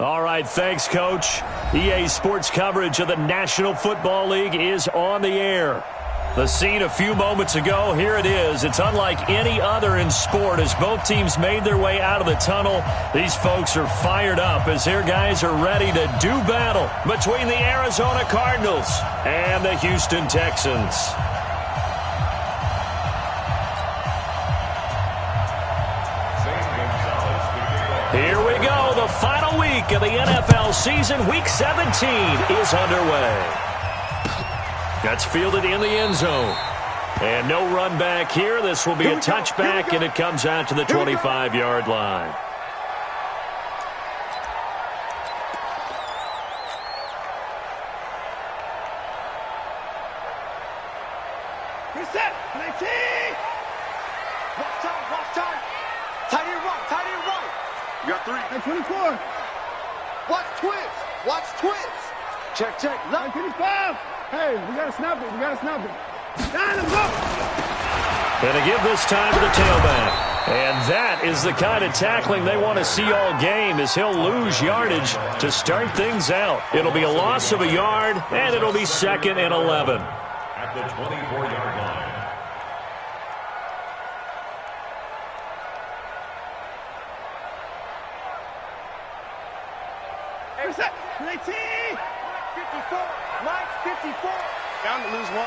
All right, thanks, Coach. EA Sports coverage of the National Football League is on the air. The scene a few moments ago, here it is. It's unlike any other in sport as both teams made their way out of the tunnel. These folks are fired up as their guys are ready to do battle between the Arizona Cardinals and the Houston Texans. Here we go. The final week of the NFL season. Week 17 is underway. That's fielded in the end zone. And no run back here. This will be a touchback, and it comes out to the 25-yard line. Reset. 19. Watch time. Tight end right. You got 3. Hey, 24. Watch twins. Check. Line 25. Hey, we got to snap it. Down and go. And to give this time to the tailback. And that is the kind of tackling they want to see all game as he'll lose yardage to start things out. It'll be a loss of a yard, and it'll be 2nd and 11. At the 24-yard line. Reset. 19. 54. Line's 54. Down to lose 1.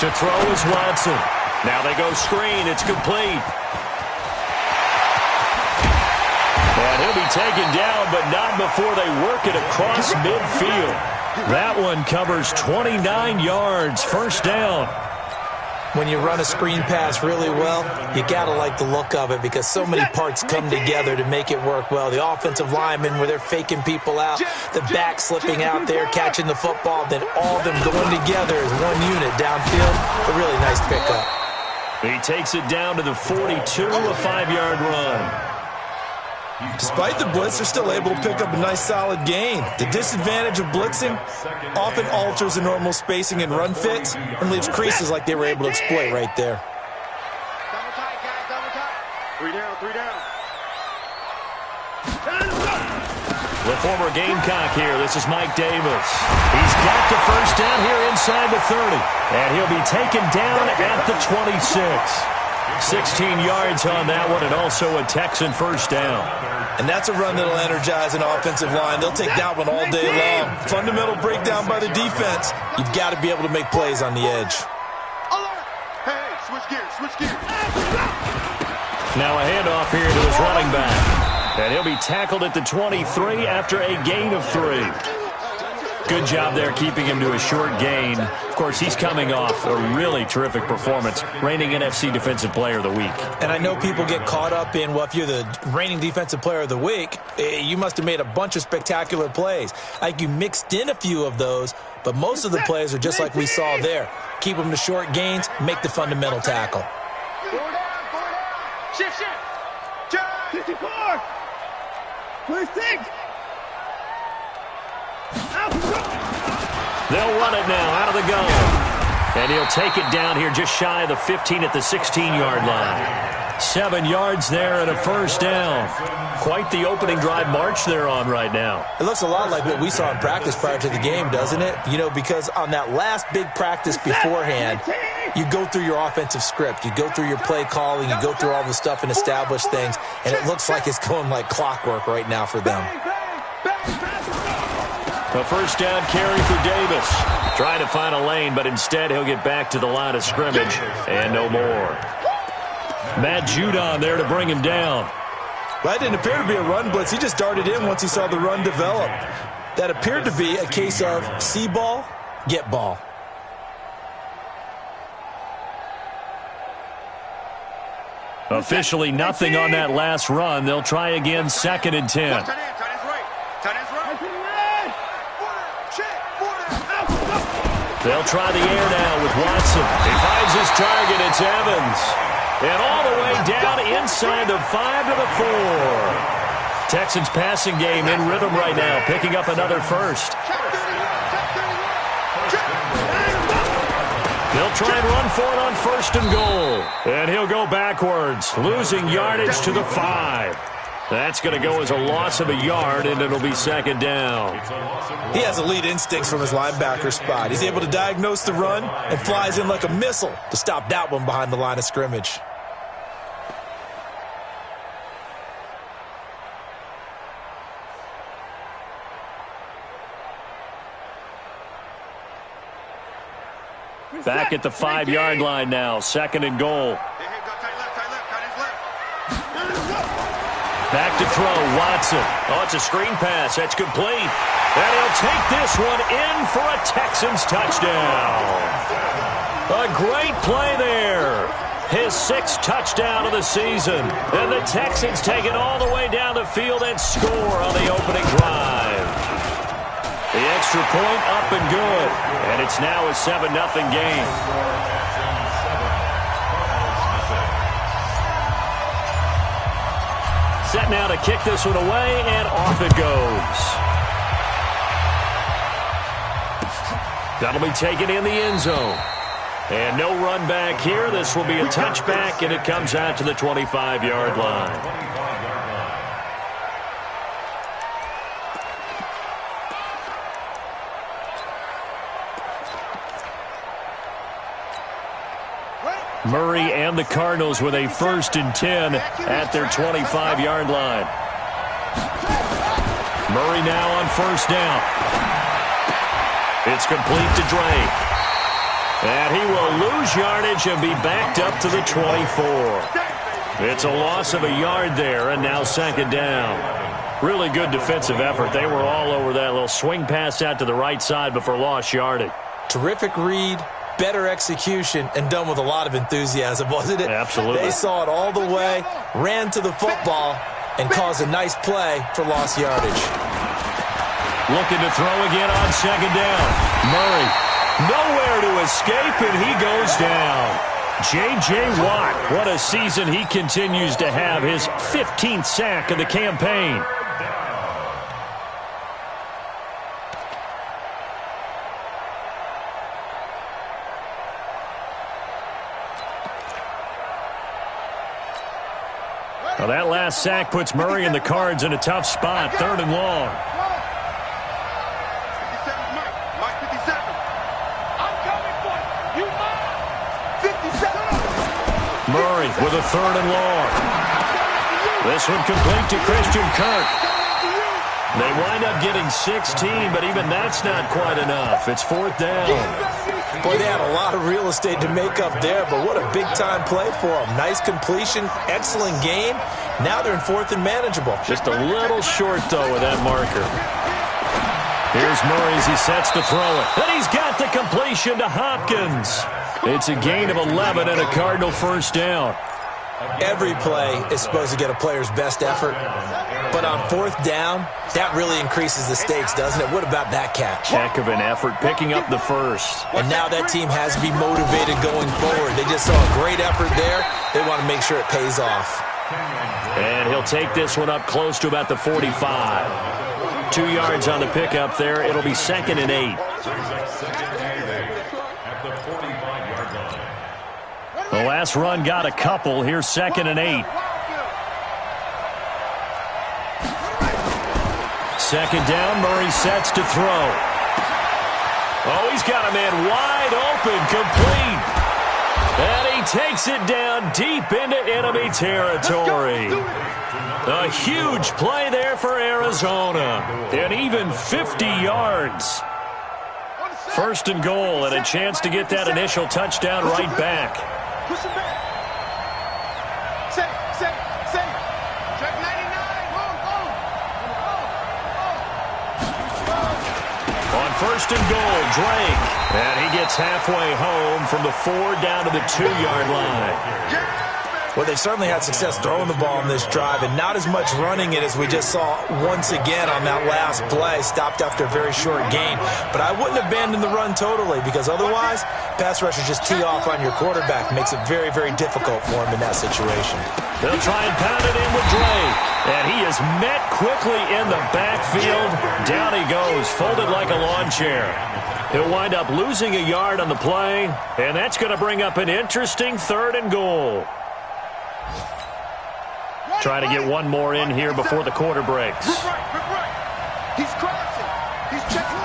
To throw is Watson. Now they go screen. It's complete. And he'll be taken down, but not before they work it across midfield. That one covers 29 yards. First down. When you run a screen pass really well, you got to like the look of it because so many parts come together to make it work well. The offensive linemen where they're faking people out, the back slipping out there, catching the football, then all of them going together as one unit downfield. A really nice pickup. He takes it down to the 42, a 5-yard run. Despite the blitz, they're still able to pick up a nice solid gain. The disadvantage of blitzing often alters the normal spacing and run fits and leaves creases like they were able to exploit right there. Double tight, guys. Double tight. 3 down. The former Gamecock here. This is Mike Davis. He's got the first down here inside the 30. And he'll be taken down at the 26. 16 yards on that one, and also a Texan first down. And that's a run that'll energize an offensive line. They'll take that one all day long. Fundamental breakdown by the defense. You've got to be able to make plays on the edge. Hey, switch gears. Now a handoff here to his running back. And he'll be tackled at the 23 after a gain of 3. Good job there keeping him to a short gain. Of course, he's coming off a really terrific performance, reigning NFC Defensive Player of the Week. And I know people get caught up in, well, if you're the reigning Defensive Player of the Week, you must have made a bunch of spectacular plays. Like you mixed in a few of those, but most of the plays are just like we saw there. Keep them to short gains, make the fundamental tackle. 4 down. Shift. 54. 26. They'll run it now out of the gun. And he'll take it down here just shy of the 15 at the 16-yard line. 7 yards there and a first down. Quite the opening drive march they're on right now. It looks a lot like what we saw in practice prior to the game, doesn't it? You know, because on that last big practice beforehand, you go through your offensive script. You go through your play calling. You go through all the stuff and establish things. And it looks like it's going like clockwork right now for them. A first down carry for Davis. Trying to find a lane, but instead he'll get back to the line of scrimmage. And no more. Matt Judon there to bring him down. Well, that didn't appear to be a run blitz. He just darted in once he saw the run develop. That appeared to be a case of see ball, get ball. Officially nothing on that last run. They'll try again, 2nd and 10. Tight end's right. They'll try the air now with Watson. He finds his target. It's Evans. And all the way down inside the 5 to the 4. Texans passing game in rhythm right now, picking up another first. He'll try and run for it on 1st and goal. And he'll go backwards, losing yardage to the 5. That's going to go as a loss of a yard, and it'll be 2nd down. He has elite instincts from his linebacker spot. He's able to diagnose the run and flies in like a missile to stop that one behind the line of scrimmage. Back at the 5-yard line now, 2nd and goal. Back to throw, Watson. Oh, it's a screen pass. That's complete. And he'll take this one in for a Texans touchdown. A great play there. His 6th touchdown of the season. And the Texans take it all the way down the field and score on the opening drive. The extra point up and good. And it's now a 7-0 game. Set now to kick this one away, and off it goes. That'll be taken in the end zone. And no run back here. This will be a touchback, and it comes out to the 25-yard line. Murray and the Cardinals with a 1st and 10 at their 25-yard line. Murray now on 1st down. It's complete to Drake. And he will lose yardage and be backed up to the 24. It's a loss of a yard there, and now 2nd down. Really good defensive effort. They were all over that little swing pass out to the right side before lost yardage. Terrific read. Better execution, and done with a lot of enthusiasm, wasn't it? Absolutely. They saw it all the way, ran to the football, and caused a nice play for lost yardage. Looking to throw again on 2nd down. Murray, nowhere to escape, and he goes down. J.J. Watt, what a season he continues to have. His 15th sack of the campaign. Well, that last sack puts Murray and the Cards in a tough spot, 3rd and long. Murray with a 3rd and long. This one complete to Christian Kirk. They wind up getting 16, but even that's not quite enough. It's 4th down. Boy, they had a lot of real estate to make up there, but what a big-time play for them. Nice completion, excellent game. Now they're in 4th and manageable. Just a little short, though, with that marker. Here's Murray as he sets to throw it. And he's got the completion to Hopkins. It's a gain of 11 and a Cardinal 1st down. Every play is supposed to get a player's best effort, but on 4th down, that really increases the stakes, doesn't it? What about that catch? Heck of an effort, picking up the 1st. And now that team has to be motivated going forward. They just saw a great effort there. They want to make sure it pays off. And he'll take this one up close to about the 45. 2 yards on the pickup there. It'll be 2nd and 8. The last run got a couple. Here's 2nd and 8. 2nd down, Murray sets to throw. Oh, he's got a man wide open, complete. And he takes it down deep into enemy territory. A huge play there for Arizona. And even 50 yards. 1st and goal, and a chance to get that initial touchdown right back. Push it back. Say. Check 99. On 1st and goal, Drake. And he gets halfway home from the 4 down to the 2-yard line. Well, they certainly had success throwing the ball in this drive, and not as much running it as we just saw once again on that last play. Stopped after a very short gain. But I wouldn't abandon the run totally, because otherwise, pass rushers just tee off on your quarterback. Makes it very, very difficult for him in that situation. They'll try and pound it in with Drake. And he is met quickly in the backfield. Down he goes, folded like a lawn chair. He'll wind up losing a yard on the play, and that's going to bring up an interesting 3rd and goal. Try to get one more in here before the quarter breaks. He's crossing. He's checking.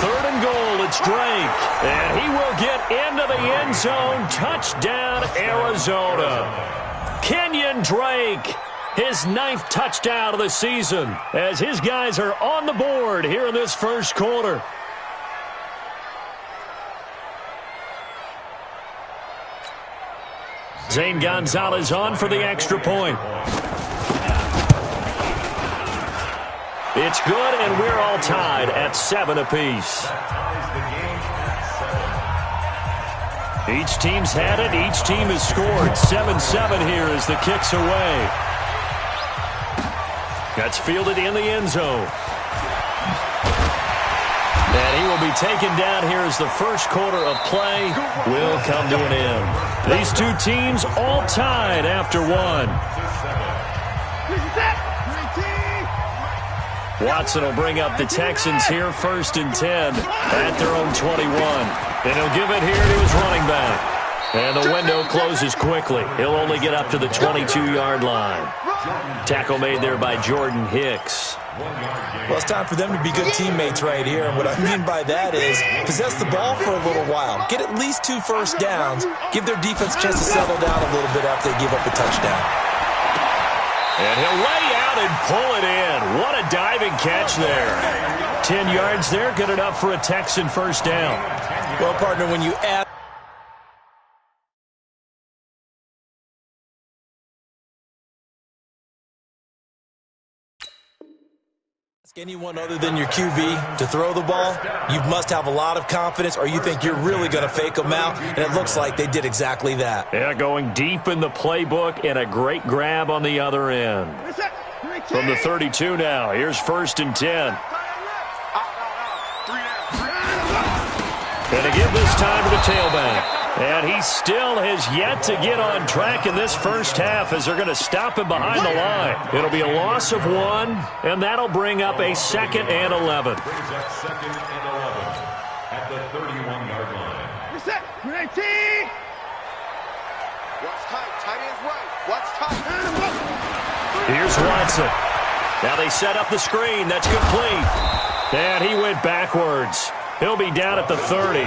3rd and goal, it's Drake. And he will get into the end zone. Touchdown, Arizona. Kenyon Drake, his 9th touchdown of the season, as his guys are on the board here in this first quarter. Zane Gonzalez on for the extra point. It's good, and we're all tied at 7 apiece. Each team's had it. Each team has scored. 7-7 here as the kick's away. That's fielded in the end zone. And he will be taken down here as the first quarter of play will come to an end. These two teams all tied after 1. Watson will bring up the Texans here, 1st and 10 at their own 21. And he'll give it here to his running back. And the window closes quickly. He'll only get up to the 22-yard line. Tackle made there by Jordan Hicks. Well, it's time for them to be good teammates right here. And what I mean by that is possess the ball for a little while. Get at least 2 first downs. Give their defense a chance to settle down a little bit after they give up a touchdown. And he'll lay out and pull it in. What a diving catch there. 10 yards there, good enough for a Texan first down. Well, partner, when you add anyone other than your QB to throw the ball, you must have a lot of confidence, or you think you're really going to fake them out, and it looks like they did exactly that. Yeah, going deep in the playbook and a great grab on the other end. From the 32 now, here's 1st and 10. And again this time to the tailback. And he still has yet to get on track in this first half as they're going to stop him behind the line. It'll be a loss of 1, and that'll bring up a 2nd and 11. Brings up 2nd and 11 at the 31-yard line. Reset. 19. Watch tight. Tight ends right. Watch tight. Here's Watson. Now they set up the screen. That's complete. And he went backwards. He'll be down at the 30.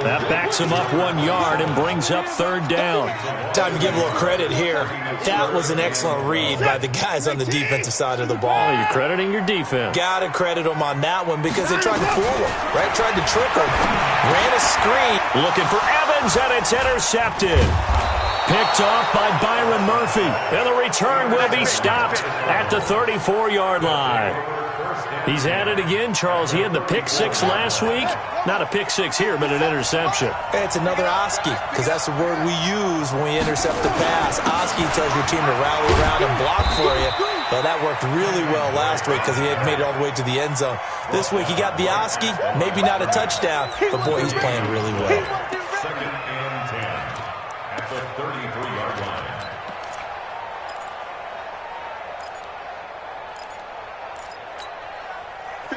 That backs him up 1 yard and brings up 3rd down. Time to give a little credit here. That was an excellent read by the guys on the defensive side of the ball. Oh, you're crediting your defense. Got to credit them on that one because they tried to fool him, right? Tried to trick him. Ran a screen. Looking for Evans, and it's intercepted. Picked off by Byron Murphy. And the return will be stopped at the 34-yard line. He's at it again, Charles. He had the pick 6 last week. Not a pick 6 here, but an interception. It's another Oski, because that's the word we use when we intercept the pass. Oski tells your team to rally around and block for you. But that worked really well last week because he had made it all the way to the end zone. This week he got the Oski, maybe not a touchdown, but boy, he's playing really well. 2nd and 10 at the 33-yard line.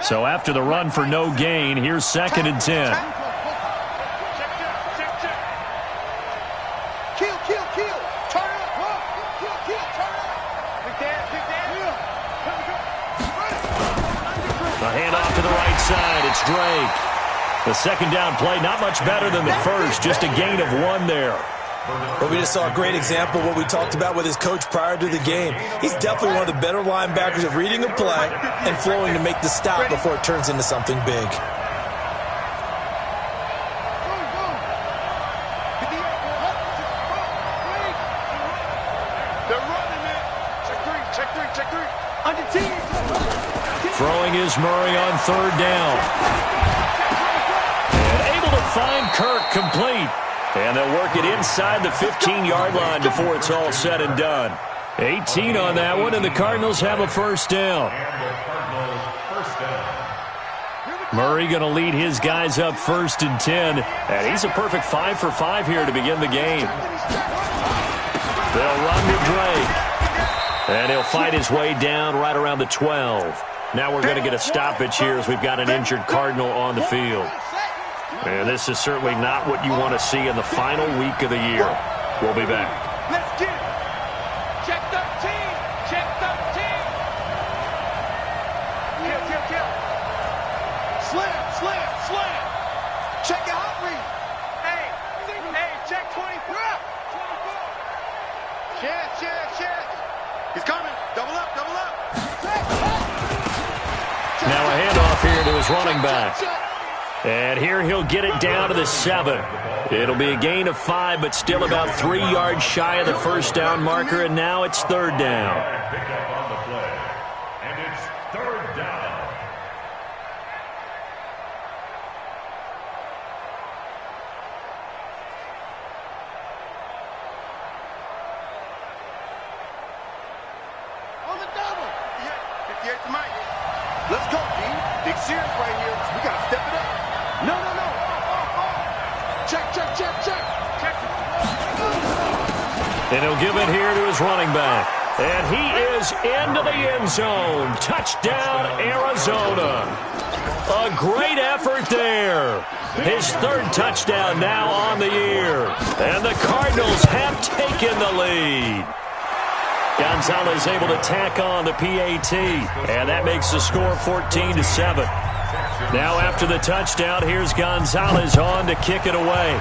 So after the run for no gain, here's 2nd and 10. Kill. Turn up. Kill. Turn up. Pick that. The handoff to the right side. It's Drake. The 2nd down play, not much better than the first. Just a gain of 1 there. But we just saw a great example of what we talked about with his coach prior to the game. He's definitely one of the better linebackers at reading a play and flowing to make the stop before it turns into something big. Throwing is Murray on 3rd down. And able to find Kirk complete. And they'll work it inside the 15-yard line before it's all said and done. 18 on that one, and the Cardinals have a first down. Murray going to lead his guys up 1st and 10. And he's a perfect 5 for 5 here to begin the game. They'll run to Drake. And he'll fight his way down right around the 12. Now we're going to get a stoppage here as we've got an injured Cardinal on the field. And this is certainly not what you want to see in the final week of the year. We'll be back. Let's get it. Check 13. Check 13. Kill. Slam. Check your hot read. Hey, check 24. Chance. He's coming. Double up. Now a handoff here to his running back. And here he'll get it down to the 7. It'll be a gain of 5, but still about 3 yards shy of the first down marker, and now it's 3rd down. Pick up on the play, and it's 3rd down. On the double. 58 to Mike. Let's go, D. Big serious right here. We got to step it up. No. Check. And he'll give it here to his running back. And he is into the end zone. Touchdown, Arizona. A great effort there. His 3rd touchdown now on the year. And the Cardinals have taken the lead. Gonzalez able to tack on the PAT. And that makes the score 14-7. Now after the touchdown, here's Gonzalez on to kick it away.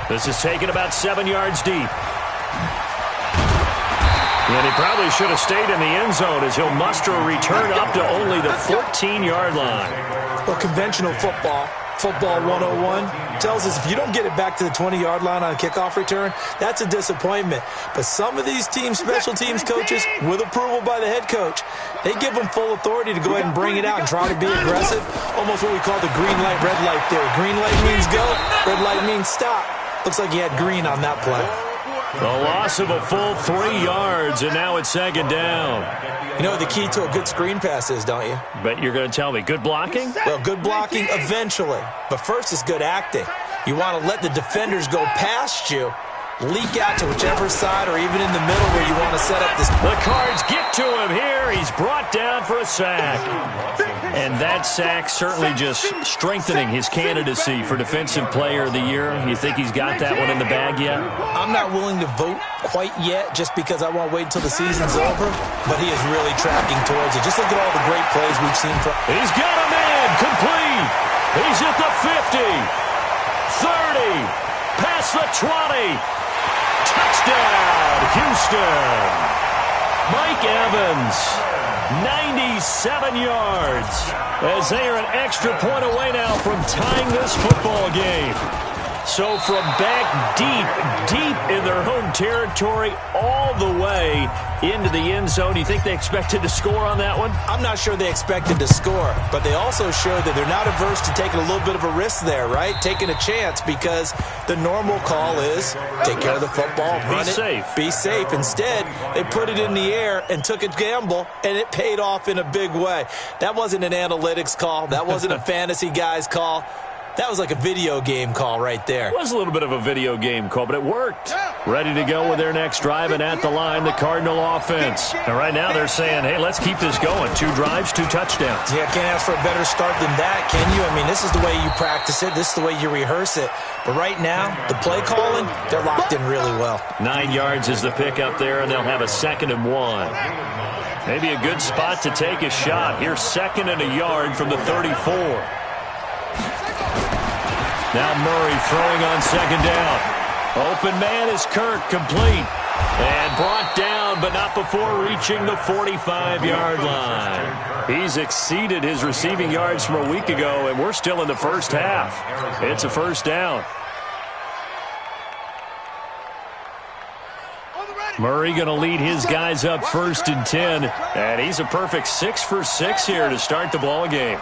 This is taken about 7 yards deep. And he probably should have stayed in the end zone as he'll muster a return up to only the 14-yard line. Well, conventional football 101, tells us if you don't get it back to the 20-yard line on a kickoff return, that's a disappointment. But some of these special teams coaches, with approval by the head coach, they give them full authority to go ahead and bring it out and try to be aggressive. Almost what we call the green light, red light theory. Green light means go, red light means stop. Looks like he had green on that play. A loss of a full 3 yards, and now it's 2nd down. You know what the key to a good screen pass is, don't you? Bet you're going to tell me. Good blocking? Well, good blocking eventually. But first is good acting. You want to let the defenders go past you, leak out to whichever side or even in the middle where you want to set up this. The Cards get to him here. He's brought down for a sack. And that sack certainly just strengthening his candidacy for Defensive Player of the Year. You think he's got that one in the bag yet? I'm not willing to vote quite yet just because I want to wait until the season's over, but he is really tracking towards it. Just look at all the great plays we've seen from. He's got a man complete. He's at the 50, 30, past the 20. Touchdown, Houston. Mike Evans, 97 yards, as they are an extra point away now from tying this football game. So from back deep in their home territory all the way into the end zone, you think they expected to score on that one? I'm not sure they expected to score, but they also showed that they're not averse to taking a little bit of a risk there, right? Taking a chance, because the normal call is take care of the football, run it, be safe. Instead, they put it in the air and took a gamble, and it paid off in a big way. That wasn't an analytics call. That wasn't a fantasy guy's call. That was like a video game call right there. It was a little bit of a video game call, but it worked. Ready to go with their next drive, and at the line, the Cardinal offense. And right now they're saying, hey, let's keep this going. 2 drives, 2 touchdowns. Yeah, can't ask for a better start than that, can you? I mean, this is the way you practice it. This is the way you rehearse it. But right now, the play calling, they're locked in really well. 9 yards is the pick up there, and they'll have a 2nd and 1. Maybe a good spot to take a shot. Here's 2nd and a yard from the 34. Now Murray throwing on 2nd down. Open man is Kirk, complete. And brought down, but not before reaching the 45-yard line. He's exceeded his receiving yards from a week ago, and we're still in the first half. It's a 1st down. Murray going to lead his guys up 1st and 10. And he's a perfect 6 for 6 here to start the ball game.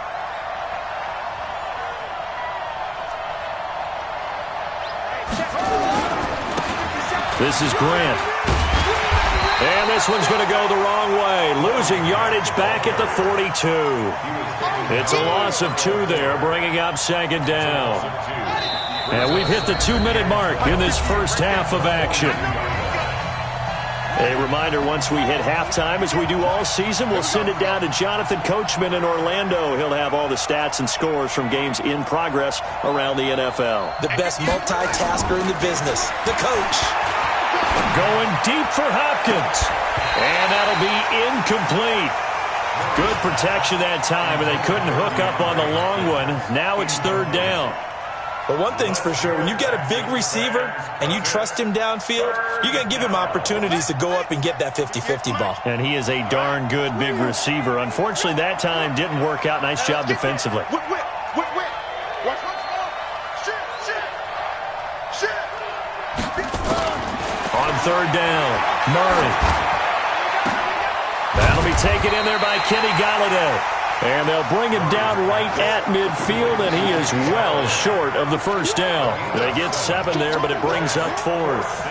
This is Grant. And this one's going to go the wrong way. Losing yardage back at the 42. It's a loss of 2 there, bringing up 2nd down. And we've hit the 2-minute mark in this first half of action. A reminder, once we hit halftime, as we do all season, we'll send it down to Jonathan Coachman in Orlando. He'll have all the stats and scores from games in progress around the NFL. The best multitasker in the business, the coach. Going deep for Hopkins. And that'll be incomplete. Good protection that time, and they couldn't hook up on the long one. Now it's third down. But one thing's for sure, when you get a big receiver and you trust him downfield, you're going to give him opportunities to go up and get that 50-50 ball. And he is a darn good big receiver. Unfortunately, that time didn't work out. Nice job defensively. On third down, Murray. That'll be taken in there by Kenny Golladay. And they'll bring him down right at midfield, and he is well short of the first down. They get 7 there, but it brings up 4th.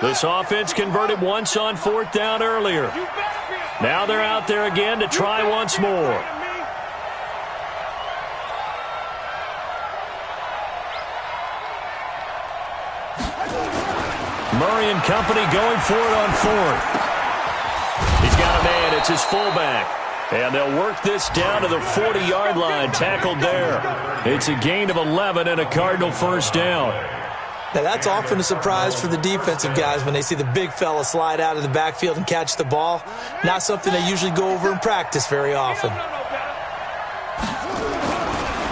This offense converted once on 4th down earlier. Now they're out there again to try once more. Murray and company going for it on 4th. He's got a man. It's his fullback. And they'll work this down to the 40-yard line. Tackled there. It's a gain of 11 and a Cardinal first down. Now, that's often a surprise for the defensive guys when they see the big fella slide out of the backfield and catch the ball. Not something they usually go over in practice very often.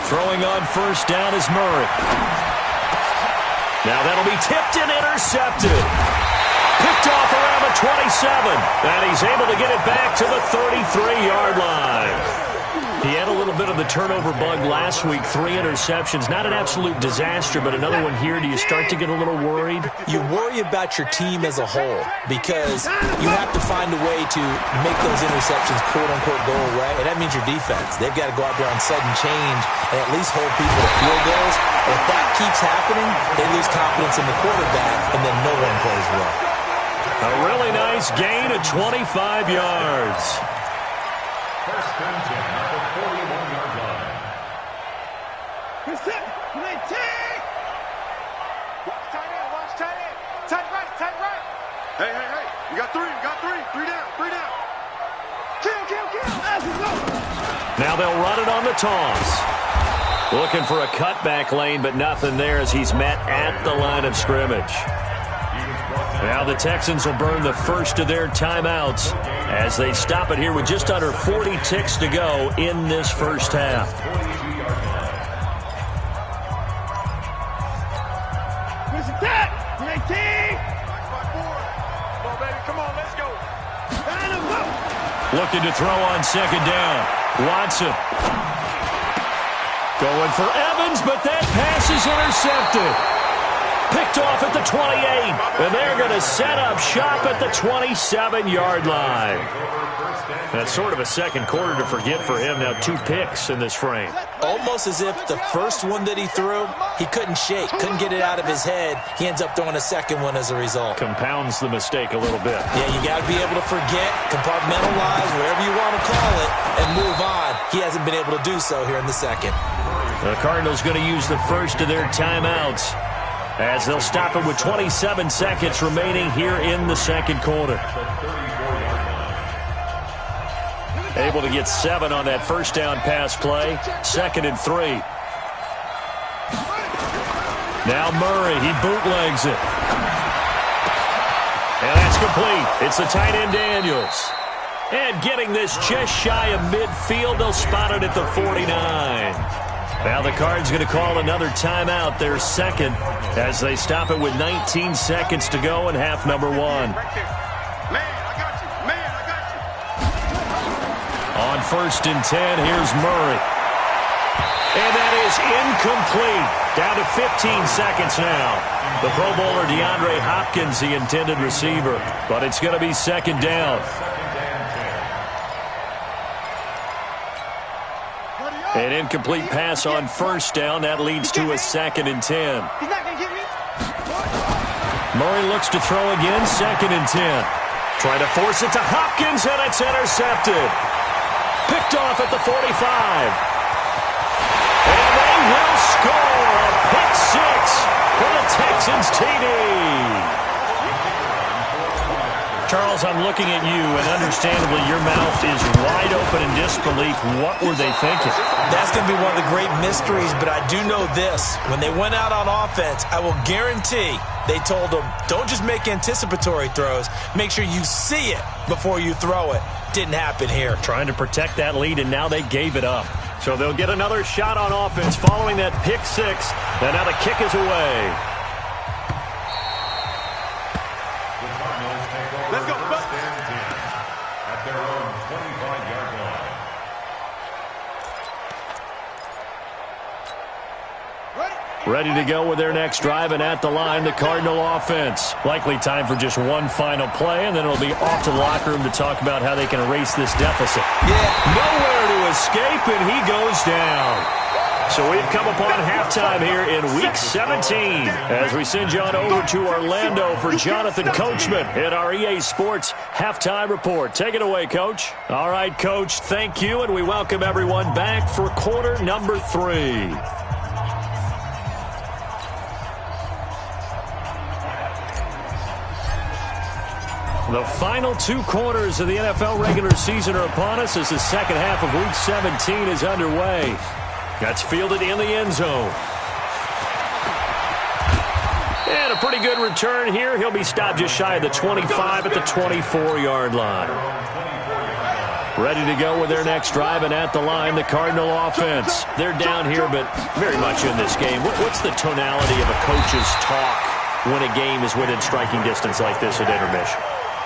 Throwing on first down is Murray. Now that'll be tipped and intercepted. Picked off around the 27. And he's able to get it back to the 33-yard line. He had a little bit of the turnover bug last week. 3 interceptions. Not an absolute disaster, but another one here. Do you start to get a little worried? You worry about your team as a whole because you have to find a way to make those interceptions, quote-unquote, go away. And that means your defense. They've got to go out there on sudden change and at least hold people to field goals. If that keeps happening, they lose confidence in the quarterback, and then no one plays well. A really nice gain of 25 yards. First and 10 at the 41-yard line. Watch tight end. Tight right. Hey. We got 3. 3 down. Kill. Now they'll run it on the toss. Looking for a cutback lane, but nothing there as he's met at the line of scrimmage. Now the Texans will burn the first of their timeouts as they stop it here with just under 40 ticks to go in this first half. Looking to throw on second down. Watson. Going for Evans, but that pass is intercepted. Picked off at the 28, and they're going to set up shop at the 27-yard line. That's sort of a second quarter to forget for him. Now 2 picks in this frame. Almost as if the first one that he threw, he couldn't shake, couldn't get it out of his head. He ends up throwing a second one as a result. Compounds the mistake a little bit. Yeah, you got to be able to forget, compartmentalize, whatever you want to call it, and move on. He hasn't been able to do so here in the second. The Cardinals going to use the first of their timeouts as they'll stop it with 27 seconds remaining here in the second quarter. Able to get 7 on that first down pass play. 2nd and 3. Now Murray, he bootlegs it. And that's complete. It's the tight end Daniels. And getting this just shy of midfield, they'll spot it at the 49. Now the Cards going to call another timeout, their second, as they stop it with 19 seconds to go in half number 1. On 1st and 10, here's Murray. And that is incomplete. Down to 15 seconds now. The Pro Bowler DeAndre Hopkins, the intended receiver. But it's going to be second down. An incomplete pass on first down. That leads to a 2nd and 10. Murray looks to throw again. 2nd and 10. Trying to force it to Hopkins, and it's intercepted. Picked off at the 45. And will score a pick six for the Texans TD. Charles, I'm looking at you, and understandably, your mouth is wide open in disbelief. What were they thinking? That's going to be one of the great mysteries, but I do know this. When they went out on offense, I will guarantee they told them, don't just make anticipatory throws. Make sure you see it before you throw it. Didn't happen here. Trying to protect that lead, and now they gave it up. So they'll get another shot on offense following that pick six, and now the kick is away. Let's go, Buck. At their own 25-yard line. Ready to go with their next drive, and at the line, the Cardinal offense. Likely time for just one final play, and then it'll be off to the locker room to talk about how they can erase this deficit. Yeah. Nowhere to escape, and he goes down. So we've come upon halftime here in Week 17 as we send you on over to Orlando for Jonathan Coachman at our EA Sports Halftime Report. Take it away, Coach. All right, Coach, thank you, and we welcome everyone back for quarter number 3. The final 2 quarters of the NFL regular season are upon us as the second half of Week 17 is underway. That's fielded in the end zone. And a pretty good return here. He'll be stopped just shy of the 25 at the 24-yard line. Ready to go with their next drive, and at the line, the Cardinal offense. They're down here, but very much in this game. What's the tonality of a coach's talk when a game is within striking distance like this at intermission?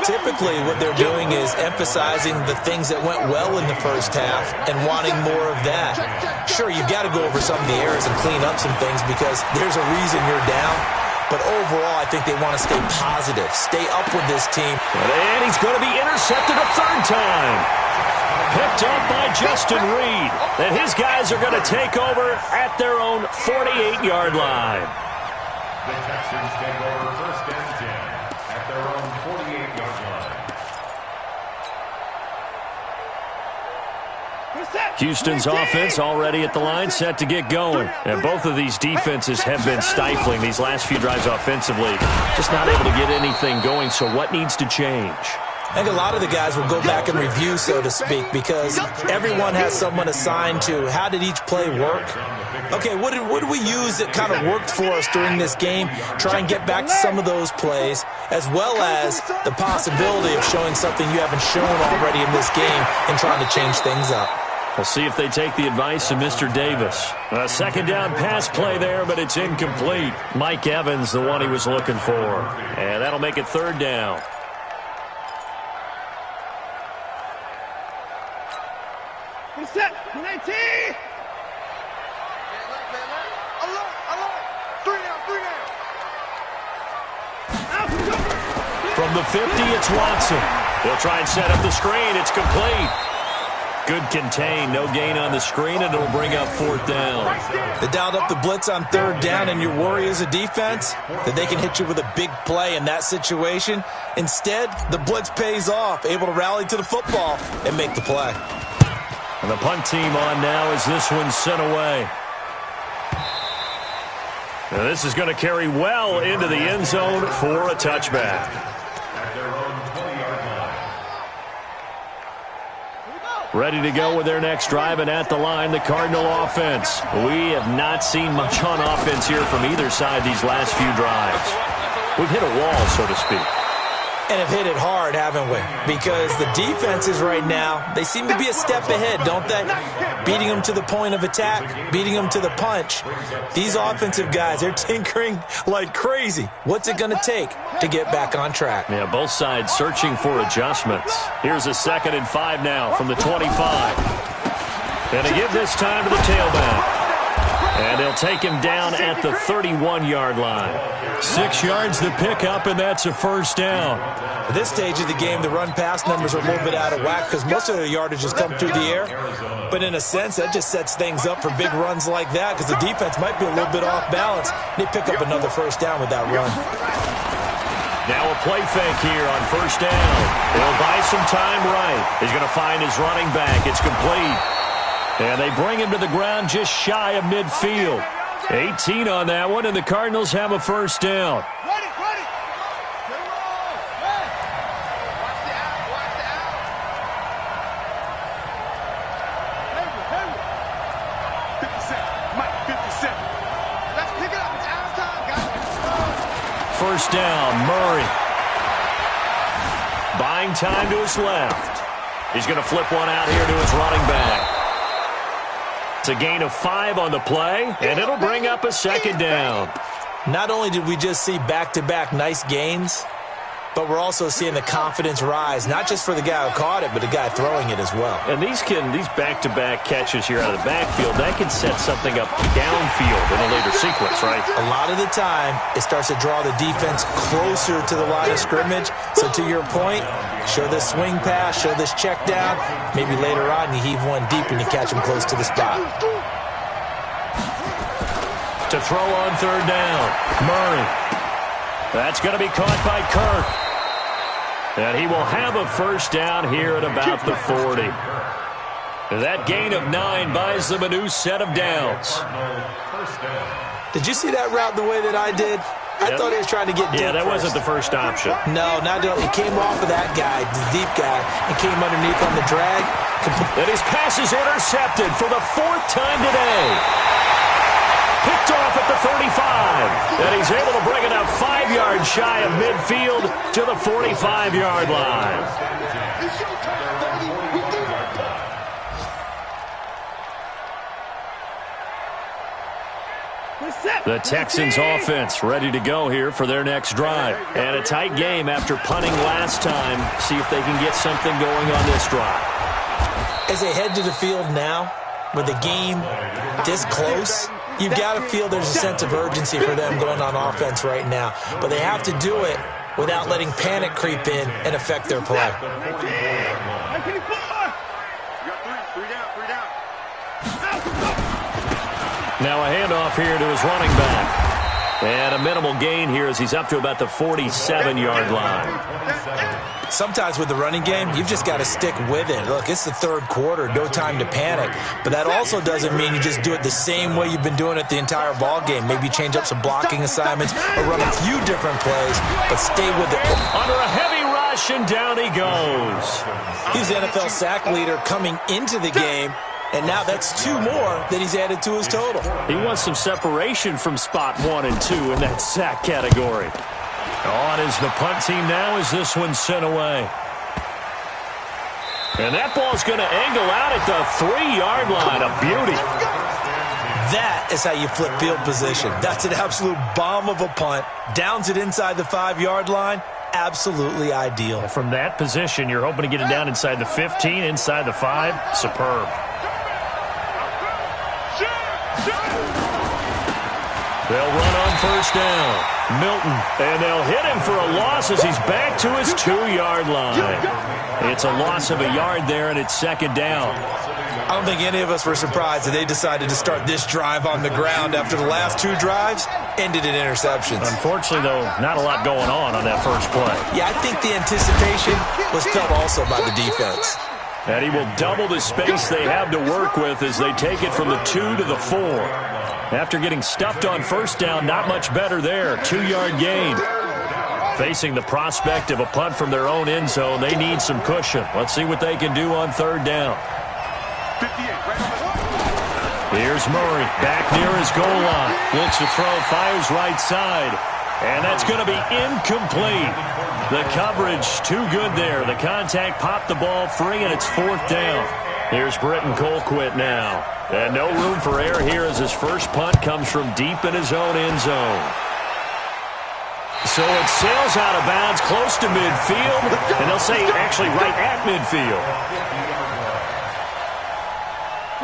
Typically, what they're doing is emphasizing the things that went well in the first half and wanting more of that. Sure, you've got to go over some of the errors and clean up some things because there's a reason you're down. But overall, I think they want to stay positive, stay up with this team. And he's going to be intercepted a third time. Picked up by Justin Reed. And his guys are going to take over at their own 48-yard line. The Texans take over first and 10 at their own 48-yard line. Houston's offense already at the line, set to get going. And both of these defenses have been stifling these last few drives offensively. Just not able to get anything going, so what needs to change? I think a lot of the guys will go back and review, so to speak, because everyone has someone assigned to how did each play work. Okay, what did we use that kind of worked for us during this game? Try and get back to some of those plays, as well as the possibility of showing something you haven't shown already in this game and trying to change things up. We'll see if they take the advice of Mr. Davis. A second down pass play there, but it's incomplete. Mike Evans, the one he was looking for. And that'll make it third down. Set. 19. From the 50, it's Watson. They'll try and set up the screen. It's complete. Good contain. No gain on the screen, and it'll bring up fourth down. They dialed up the blitz on third down, and your worry as a defense that they can hit you with a big play in that situation. Instead, the blitz pays off, able to rally to the football and make the play. And the punt team on now as this one's sent away. Now this is going to carry well into the end zone for a touchback. At their own 20-yard line. Ready to go with their next drive, and at the line, the Cardinal offense. We have not seen much on offense here from either side these last few drives. We've hit a wall, so to speak. And have hit it hard, haven't we? Because the defenses right now, they seem to be a step ahead, don't they? Beating them to the point of attack, beating them to the punch. These offensive guys, they're tinkering like crazy. What's it going to take to get back on track? Yeah, both sides searching for adjustments. Here's a 2nd and 5 now from the 25. And to give this time to the tailback. And they'll take him down at the 31-yard line. 6 yards the pickup, and that's a first down. At this stage of the game, the run-pass numbers are a little bit out of whack because most of the yardage has come through the air. But in a sense, that just sets things up for big runs like that because the defense might be a little bit off balance. They pick up another first down with that run. Now a play fake here on first down. He'll buy some time right. He's going to find his running back. It's complete. And they bring him to the ground just shy of midfield. 18 on that one, and the Cardinals have a first down. First down, Murray. Buying time to his left. He's going to flip one out here to his running back. It's a gain of 5 on the play, and it'll bring up a second down. Not only did we just see back-to-back nice gains, but we're also seeing the confidence rise, not just for the guy who caught it, but the guy throwing it as well. And these back-to-back catches here out of the backfield, that can set something up downfield in a later sequence, right? A lot of the time, it starts to draw the defense closer to the line of scrimmage. So to your point, show this swing pass, show this check down. Maybe later on you heave one deep and you catch him close to the spot. To throw on third down, Murray. That's going to be caught by Kirk. And he will have a first down here at about the 40. That gain of 9 buys them a new set of downs. Did you see that route the way that I did? I thought he was trying to get deep. Yeah, that wasn't the first option. No, not at all. It came off of that guy, the deep guy, and came underneath on the drag. And his pass is intercepted for the 4th time today. Picked off at the 35. And he's able to bring it up 5 yards shy of midfield to the 45-yard line. The Texans offense ready to go here for their next drive. And a tight game after punting last time. See if they can get something going on this drive. As they head to the field now, with the game this close, you've got to feel there's a sense of urgency for them going on offense right now. But they have to do it without letting panic creep in and affect their play. Now a handoff here to his running back. And a minimal gain here as he's up to about the 47-yard line. Sometimes with the running game, you've just got to stick with it. Look, it's the third quarter, no time to panic. But that also doesn't mean you just do it the same way you've been doing it the entire ball game. Maybe change up some blocking assignments or run a few different plays, but stay with it. Under a heavy rush, and down he goes. He's the NFL sack leader coming into the game, and now that's 2 more that he's added to his total. He wants some separation from spot 1 and 2 in that sack category. On is the punt team now as this one's sent away. And that ball's going to angle out at the 3-yard line. A beauty. That is how you flip field position. That's an absolute bomb of a punt. Downs it inside the 5-yard line. Absolutely ideal. From that position, you're hoping to get it down inside the 15, inside the 5. Superb. They'll run on first down. Milton, and they'll hit him for a loss as he's back to his 2-yard line. It's a loss of a yard there, and it's second down. I don't think any of us were surprised that they decided to start this drive on the ground after the last 2 drives ended in interceptions. Unfortunately, though, not a lot going on that first play. Yeah, I think the anticipation was felt also by the defense. And he will double the space they have to work with as they take it from the 2 to the 4. After getting stuffed on first down, not much better there. 2-yard gain. Facing the prospect of a punt from their own end zone, they need some cushion. Let's see what they can do on third down. Here's Murray back near his goal line. Looks to throw, fires right side. And that's going to be incomplete. The coverage too good there. The contact popped the ball free, and it's 4th down. Here's Britton Colquitt now. And no room for error here as his first punt comes from deep in his own end zone. So it sails out of bounds close to midfield, and they'll say actually right at midfield.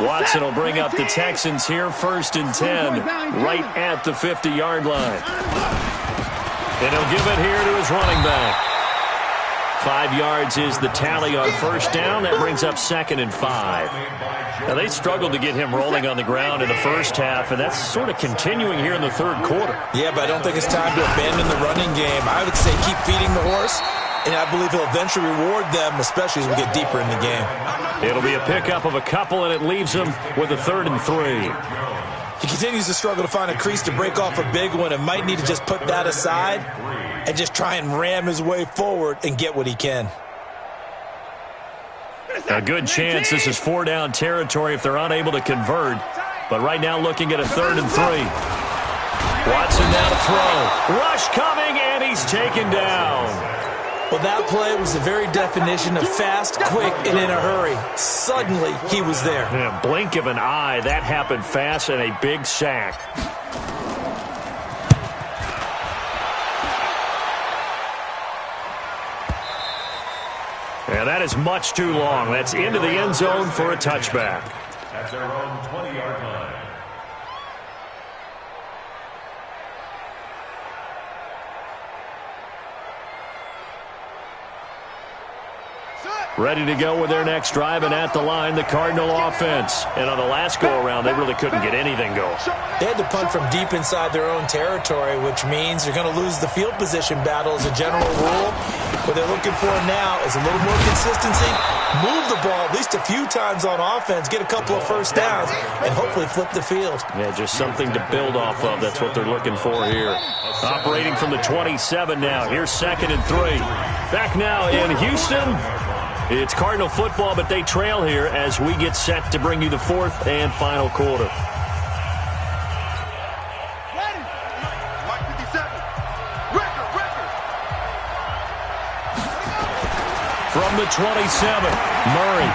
Watson will bring up the Texans here, 1st and 10, right at the 50-yard line. And he'll give it here to his running back. 5 yards is the tally on first down. That brings up 2nd and 5. Now, they struggled to get him rolling on the ground in the first half, and that's sort of continuing here in the third quarter. Yeah, but I don't think it's time to abandon the running game. I would say keep feeding the horse, and I believe he'll eventually reward them, especially as we get deeper in the game. It'll be a pickup of a couple, and it leaves him with a 3rd and 3. He continues to struggle to find a crease to break off a big one and might need to just put that aside and just try and ram his way forward and get what he can. A good chance this is 4-down territory if they're unable to convert. But right now looking at a 3rd and 3. Watson now to throw. Rush coming, and he's taken down. Well, that play was the very definition of fast, quick, and in a hurry. Suddenly, he was there. Yeah, blink of an eye. That happened fast, and a big sack. Yeah, that is much too long. That's into the end zone for a touchback. At their own 20-yard line. Ready to go with their next drive, and at the line, the Cardinal offense. And on the last go-around, they really couldn't get anything going. They had to punt from deep inside their own territory, which means you're going to lose the field position battle as a general rule. What they're looking for now is a little more consistency, move the ball at least a few times on offense, get a couple of first downs, and hopefully flip the field. Yeah, just something to build off of. That's what they're looking for here. Operating from the 27 now. Here's 2nd and 3. Back now in Houston. It's Cardinal football, but they trail here as we get set to bring you the 4th and final quarter. From the 27, Murray.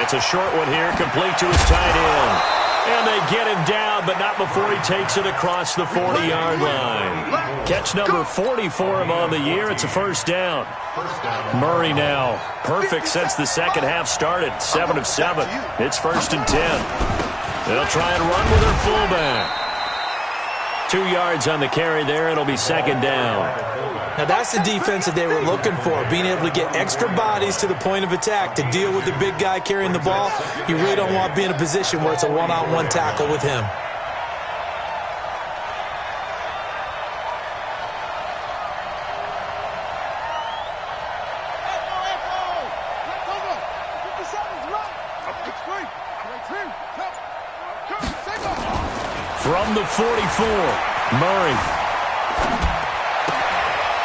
It's a short one here, complete to his tight end. And they get him down, but not before he takes it across the 40-yard line. Catch number 40 for him on the year. It's a 1st down. Murray now, perfect since the second half started. 7 of 7. It's 1st and 10. They'll try and run with their fullback. 2 yards on the carry there. It'll be 2nd down. Now that's the defense that they were looking for, being able to get extra bodies to the point of attack to deal with the big guy carrying the ball. You really don't want to be in a position where it's a one-on-one tackle with him. From the 44, Murray.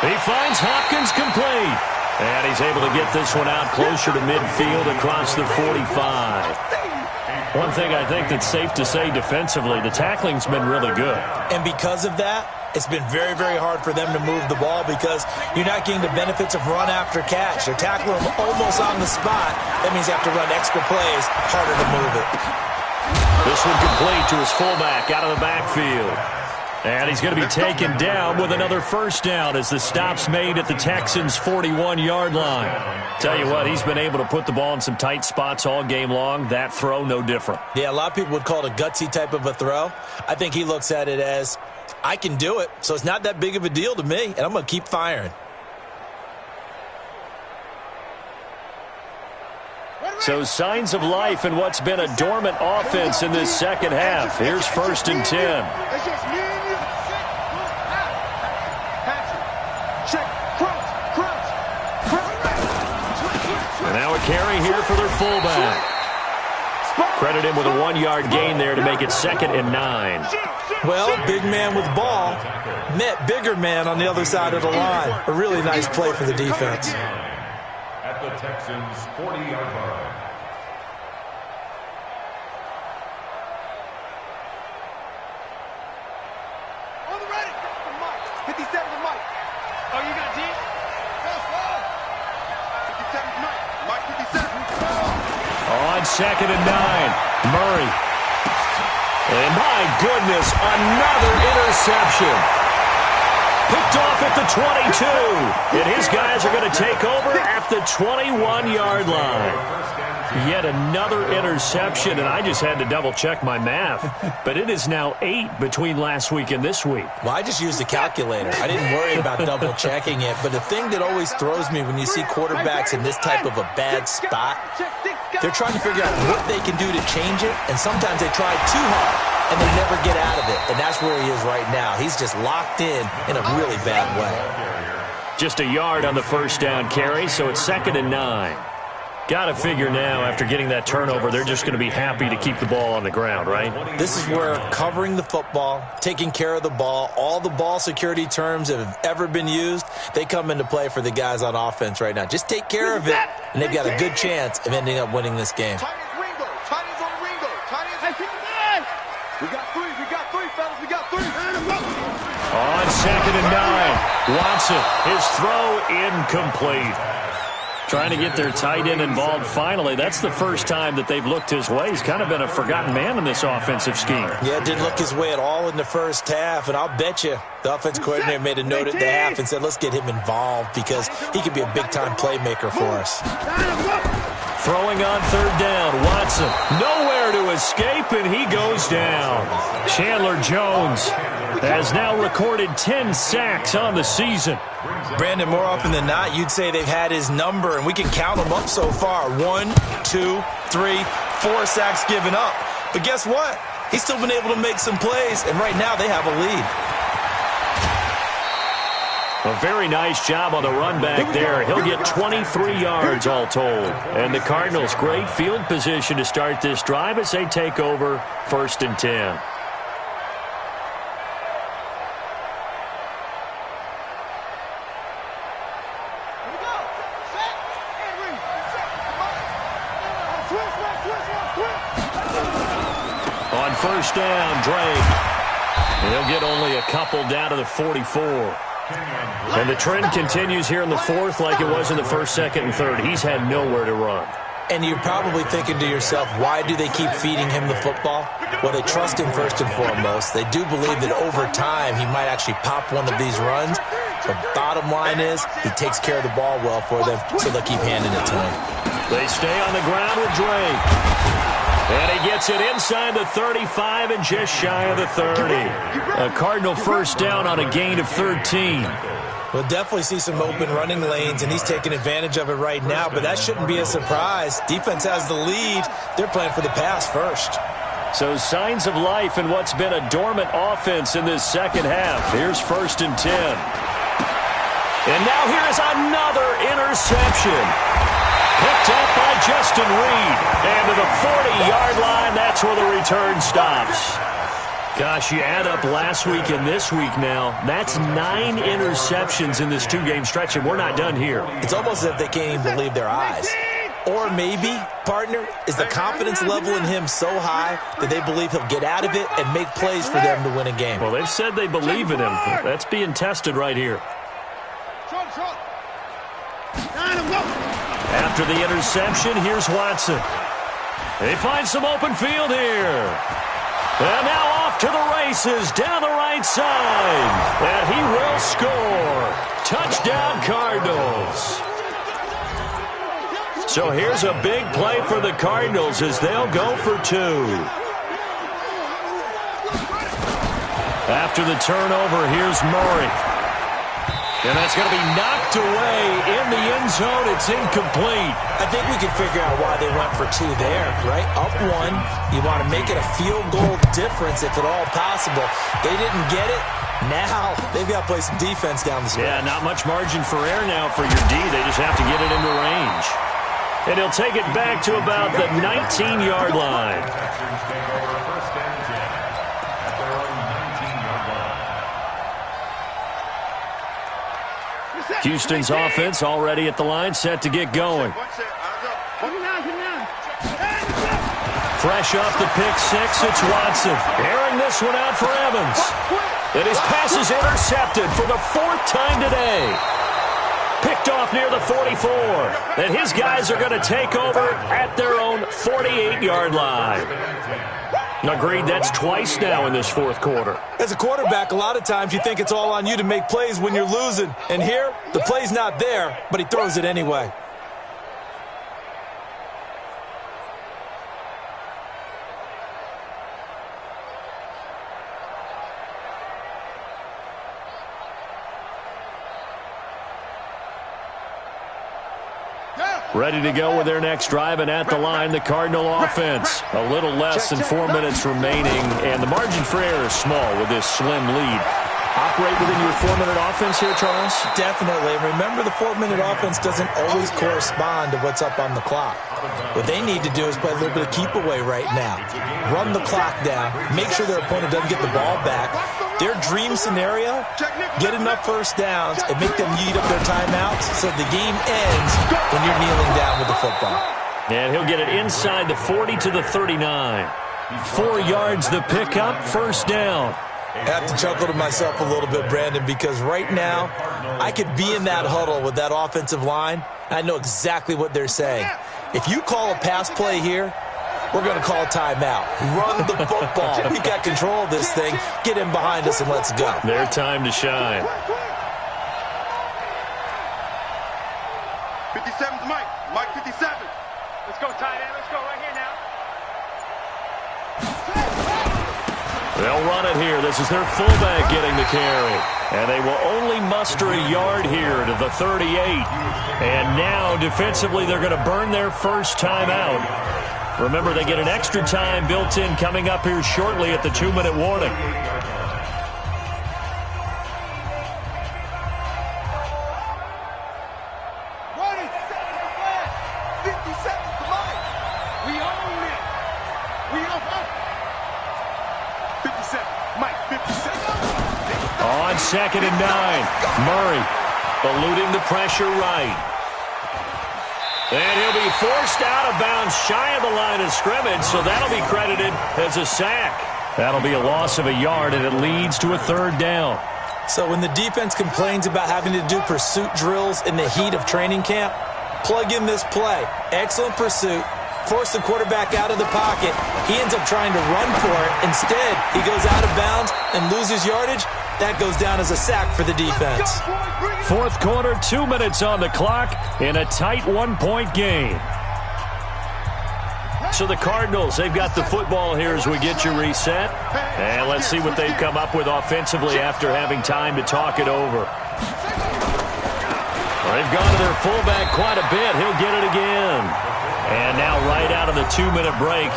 He finds Hopkins complete. And he's able to get this one out closer to midfield across the 45. One thing I think that's safe to say defensively, the tackling's been really good. And because of that, it's been very, very hard for them to move the ball because you're not getting the benefits of run after catch. They're tackling them almost on the spot. That means you have to run extra plays, harder to move it. This one complete to his fullback out of the backfield. And he's going to be taken down with another 1st down as the stop's made at the Texans' 41-yard line. Tell you what, he's been able to put the ball in some tight spots all game long. That throw, no different. Yeah, a lot of people would call it a gutsy type of a throw. I think he looks at it as, I can do it, so it's not that big of a deal to me, and I'm going to keep firing. So signs of life in what's been a dormant offense in this second half. Here's 1st and 10. And now a carry here for their fullback. Credit him with a 1-yard gain there to make it 2nd and 9. Well, big man with ball met bigger man on the other side of the line. A really nice play for the defense. At the Texans' 40-yard line. On the ready. 57 to Mike. Oh, you got D? 57 to Mike. Mike 57. On 2nd and 9, Murray. And my goodness, another interception. Picked off at the 22. And his guys are going to take over at the 21-yard line. Yet another interception, and I just had to double-check my math. But it is now 8 between last week and this week. Well, I just used a calculator. I didn't worry about double-checking it. But the thing that always throws me when you see quarterbacks in this type of a bad spot, they're trying to figure out what they can do to change it, and sometimes they try too hard, and they never get out of it. And that's where he is right now. He's just locked in a really bad way. Just a yard on the 1st down carry, so it's 2nd and 9. Got to figure now, after getting that turnover, they're just going to be happy to keep the ball on the ground, right? This is where covering the football, taking care of the ball, all the ball security terms that have ever been used, they come into play for the guys on offense right now. Just take care of it, and they've got a good chance of ending up winning this game. We got three, fellas. We got three. On 2nd and 9, Watson, his throw incomplete. Trying to get their tight end involved finally. That's the first time that they've looked his way. He's kind of been a forgotten man in this offensive scheme. Yeah, didn't look his way at all in the first half, and I'll bet you the offense coordinator made a note at the half and said, let's get him involved because he could be a big-time playmaker for us. Throwing on 3rd down, Watson nowhere to escape, and he goes down. Chandler Jones has now recorded 10 sacks on the season. Brandon, more often than not, you'd say they've had his number, and we can count them up so far. 1, 2, 3, 4 sacks given up. But guess what? He's still been able to make some plays, and right now they have a lead. A very nice job on the run back there. He'll get 23 yards all told. And the Cardinals, great field position to start this drive as they take over 1st and 10. On 1st down, Drake. He'll get only a couple down to the 44. And the trend continues here in the 4th like it was in the 1st, 2nd, and 3rd. He's had nowhere to run. And you're probably thinking to yourself, why do they keep feeding him the football? Well, they trust him first and foremost. They do believe that over time he might actually pop one of these runs. The bottom line is he takes care of the ball well for them, so they'll keep handing it to him. They stay on the ground with Drake. And he gets it inside the 35 and just shy of the 30. A Cardinal 1st down on a gain of 13. We'll definitely see some open running lanes, and he's taking advantage of it right now, but that shouldn't be a surprise. Defense has the lead. They're playing for the pass first. So signs of life in what's been a dormant offense in this 2nd half. Here's 1st and 10. And now here is another interception. Picked up by Justin Reed. And to the 40-yard line, that's where the return stops. Gosh, you add up last week and this week now, that's 9 interceptions in this 2-game stretch, and we're not done here. It's almost as if they can't even believe their eyes. Or maybe, partner, is the confidence level in him so high that they believe he'll get out of it and make plays for them to win a game. Well, they've said they believe in him. That's being tested right here. After the interception, here's Watson. They find some open field here. And now off to the races down the right side. And he will score. Touchdown, Cardinals. So here's a big play for the Cardinals as they'll go for 2. After the turnover, here's Murray. And that's going to be knocked away in the end zone. It's incomplete. I think we can figure out why they went for 2 there, right? Up 1, you want to make it a field goal difference if at all possible. They didn't get it. Now they've got to play some defense down the stretch. Yeah, not much margin for error now for your D. They just have to get it into range. And he'll take it back to about the 19-yard line. Houston's offense already at the line, set to get going. Fresh off the pick 6, it's Watson. Airing this one out for Evans. And his pass is intercepted for the 4th time today. Picked off near the 44. And his guys are going to take over at their own 48-yard line. Agreed, that's twice now in this 4th quarter. As a quarterback, a lot of times you think it's all on you to make plays when you're losing. And here, the play's not there, but he throws it anyway. Ready to go with their next drive, and at the line, the Cardinal offense. A little less than 4 minutes remaining, and the margin for error is small with this slim lead. operate within your 4-minute offense here, Charles? Definitely. Remember, the 4-minute offense doesn't always correspond to what's up on the clock. What they need to do is play a little bit of keep away right now. Run the clock down. Make sure their opponent doesn't get the ball back. Their dream scenario, get enough first downs and make them eat up their timeouts so the game ends when you're kneeling down with the football. And he'll get it inside the 40 to the 39. 4 yards the pickup, first down. I have to chuckle to myself a little bit, Brandon, because right now I could be in that huddle with that offensive line. I know exactly what they're saying. If you call a pass play here, we're going to call a timeout. Run the football. We got control of this thing. Get in behind us and let's go. Their time to shine. 57's Mike. Mike 57. Let's go, tight end. Let's go right here now. They'll run it here. This is their fullback getting the carry. And they will only muster a yard here to the 38. And now, defensively, they're going to burn their first timeout. Remember, they get an extra time built in coming up here shortly at the 2-minute warning. On 2nd and 9, Murray eluding the pressure right. And he'll be forced out of bounds shy of the line of scrimmage, so that'll be credited as a sack. That'll be a loss of a yard, and it leads to a 3rd down. So when the defense complains about having to do pursuit drills in the heat of training camp, plug in this play. Excellent pursuit. Force the quarterback out of the pocket. He ends up trying to run for it. Instead, he goes out of bounds and loses yardage. That goes down as a sack for the defense. 4th quarter, 2 minutes on the clock in a tight 1-point game. So the Cardinals, they've got the football here as we get you reset. And let's see what they've come up with offensively after having time to talk it over. Well, they've gone to their fullback quite a bit. He'll get it again. And now right out of the 2-minute break,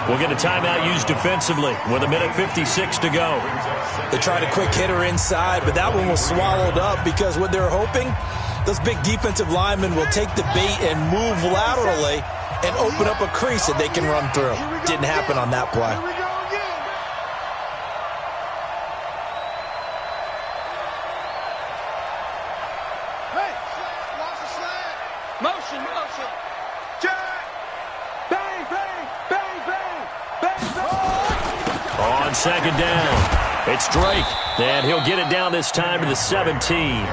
we'll get a timeout used defensively with 1:56 to go. They tried a quick hitter inside, but that one was swallowed up because what they're hoping, those big defensive linemen will take the bait and move laterally and open up a crease that they can run through. Didn't happen on that play. Motion, motion. Bang, bang, bang, bang, bang, bang. On 2nd down, it's Drake, and he'll get it down this time to the 17.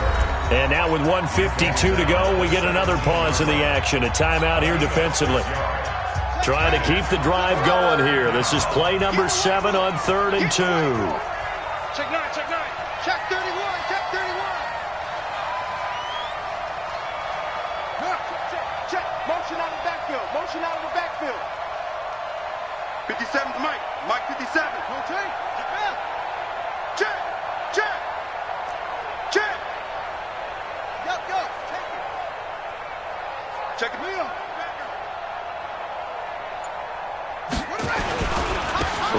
And now with 1:52 to go, we get another pause in the action. A timeout here defensively. Trying to keep the drive going here. This is play number 7 on 3rd and 2. Check 9, check 9. Check 31, check 31. Check. Motion out of the backfield. Motion out of the backfield. 57's Mike. Mike 57. Rotate. Check. Check. Check. Go. Take it. Check it.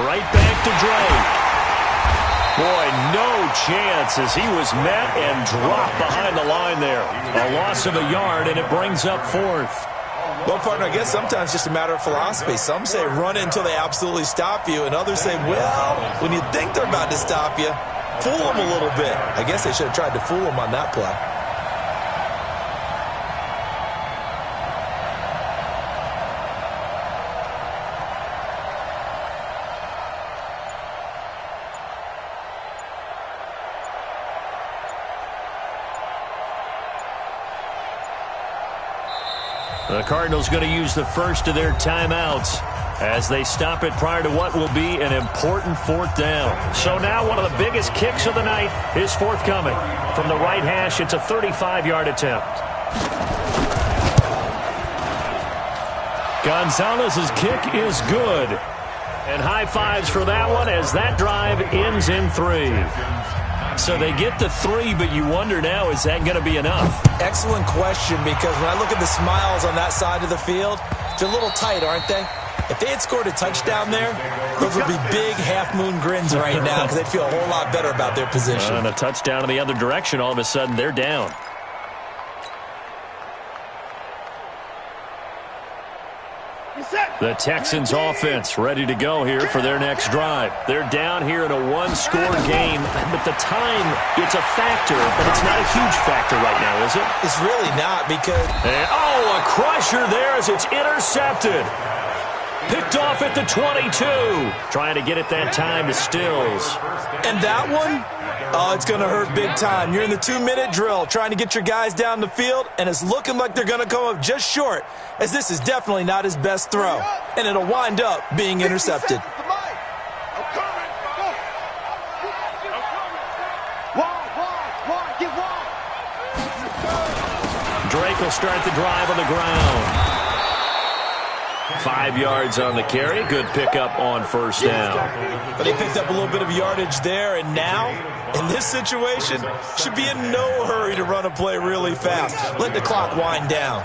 Right back to Drake. Boy, no chance as he was met and dropped behind the line there. A loss of a yard, and it brings up 4th. Well, partner, I guess sometimes just a matter of philosophy. Some say run until they absolutely stop you, and others say, well, when you think they're about to stop you, fool them a little bit. I guess they should have tried to fool them on that play. The Cardinals going to use the first of their timeouts as they stop it prior to what will be an important 4th down. So now one of the biggest kicks of the night is forthcoming. From the right hash, it's a 35-yard attempt. Gonzalez's kick is good. And high fives for that one as that drive ends in 3. So they get the 3, but you wonder now, is that going to be enough? Excellent question, because when I look at the smiles on that side of the field, they're a little tight, aren't they? If they had scored a touchdown there, those would be big half-moon grins right now because they'd feel a whole lot better about their position. And a touchdown in the other direction, all of a sudden they're down. The Texans offense ready to go here for their next drive. They're down here in a one-score game, but the time, it's a factor, but it's not a huge factor right now, is it? It's really not because... And, a crusher there as it's intercepted. Picked off at the 22. Trying to get it that time to Stills. And that one? Oh, it's going to hurt big time. You're in the 2-minute drill trying to get your guys down the field, and it's looking like they're going to come up just short, as this is definitely not his best throw. And it'll wind up being intercepted. Drake will start the drive on the ground. 5 yards on the carry. Good pickup on first down. But he picked up a little bit of yardage there, and now, in this situation, should be in no hurry to run a play really fast. Let the clock wind down.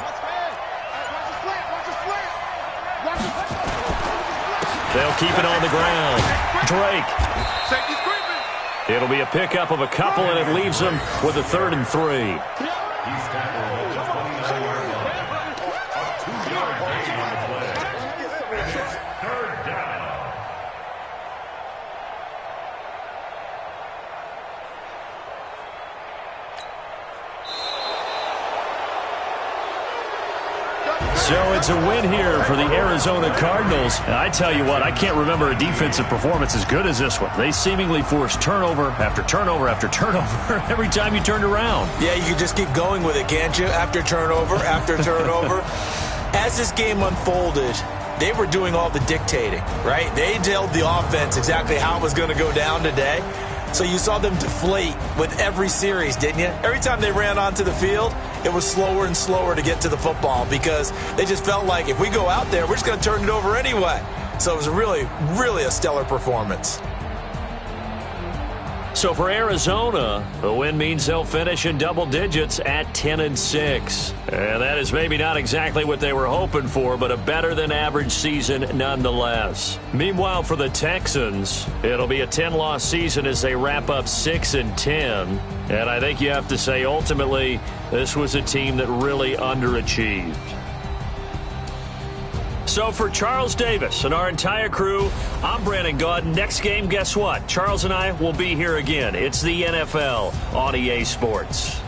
They'll keep it on the ground. Drake. It'll be a pickup of a couple, and it leaves them with a 3rd and 3. So it's a win here for the Arizona Cardinals. And I tell you what, I can't remember a defensive performance as good as this one. They seemingly forced turnover after turnover after turnover every time you turned around. Yeah, you can just keep going with it, can't you? After turnover, after turnover. As this game unfolded, they were doing all the dictating, right? They told the offense exactly how it was going to go down today. So you saw them deflate with every series, didn't you? Every time they ran onto the field, it was slower and slower to get to the football because they just felt like if we go out there, we're just going to turn it over anyway. So it was really, really a stellar performance. So for Arizona, the win means they'll finish in double digits at 10-6. And that is maybe not exactly what they were hoping for, but a better than average season nonetheless. Meanwhile, for the Texans, it'll be a 10-loss season as they wrap up 6-10. And I think you have to say, ultimately, this was a team that really underachieved. So for Charles Davis and our entire crew, I'm Brandon Gaudin. Next game, guess what? Charles and I will be here again. It's the NFL on EA Sports.